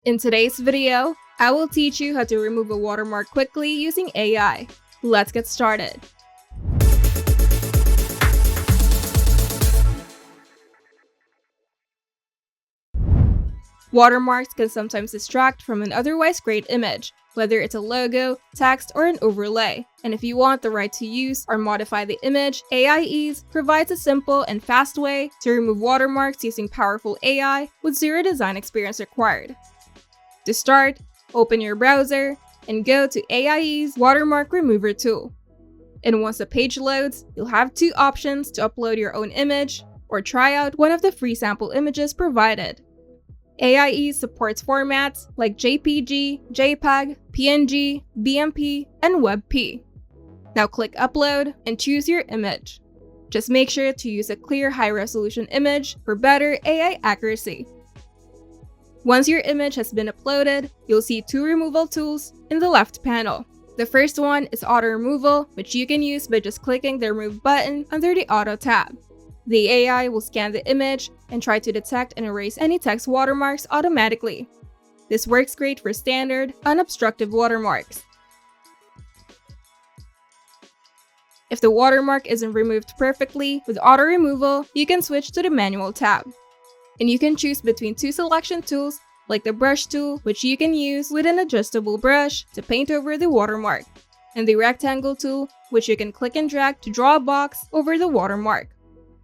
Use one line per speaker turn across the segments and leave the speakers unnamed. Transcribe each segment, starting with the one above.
In today's video, I will teach you how to remove a watermark quickly using AI. Let's get started. Watermarks can sometimes distract from an otherwise great image, whether it's a logo, text, or an overlay. And if you want the right to use or modify the image, AIEASE provides a simple and fast way to remove watermarks using powerful AI with zero design experience required. To start, open your browser and go to AIEASE Watermark Remover tool. And once the page loads, you'll have two options to upload your own image or try out one of the free sample images provided. AIEASE supports formats like JPG, JPEG, PNG, BMP, and WebP. Now click Upload and choose your image. Just make sure to use a clear high-resolution image for better AI accuracy. Once your image has been uploaded, you'll see two removal tools in the left panel. The first one is Auto Removal, which you can use by just clicking the Remove button under the Auto tab. The AI will scan the image and try to detect and erase any text watermarks automatically. This works great for standard, unobstructed watermarks. If the watermark isn't removed perfectly with auto removal, you can switch to the Manual tab. And you can choose between two selection tools like the Brush tool, which you can use with an adjustable brush to paint over the watermark, and the Rectangle tool, which you can click and drag to draw a box over the watermark.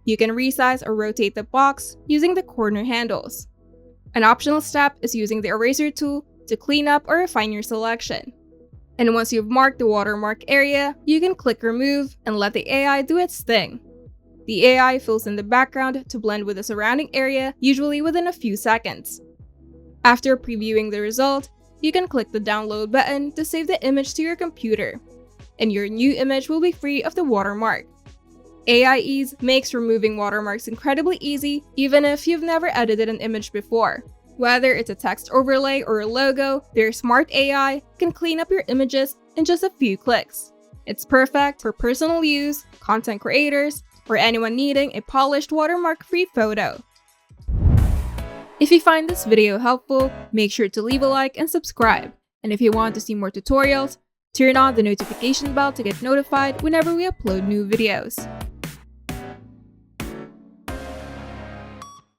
You can resize or rotate the box using the corner handles. An optional step is using the Eraser tool to clean up or refine your selection. And once you've marked the watermark area, you can click Remove and let the AI do its thing. The AI fills in the background to blend with the surrounding area, usually within a few seconds. After previewing the result, you can click the Download button to save the image to your computer, and your new image will be free of the watermark. AIEASE makes removing watermarks incredibly easy, even if you've never edited an image before. Whether it's a text overlay or a logo, their smart AI can clean up your images in just a few clicks. It's perfect for personal use, content creators, or anyone needing a polished watermark-free photo. If you find this video helpful, make sure to leave a like and subscribe. And if you want to see more tutorials, turn on the notification bell to get notified whenever we upload new videos.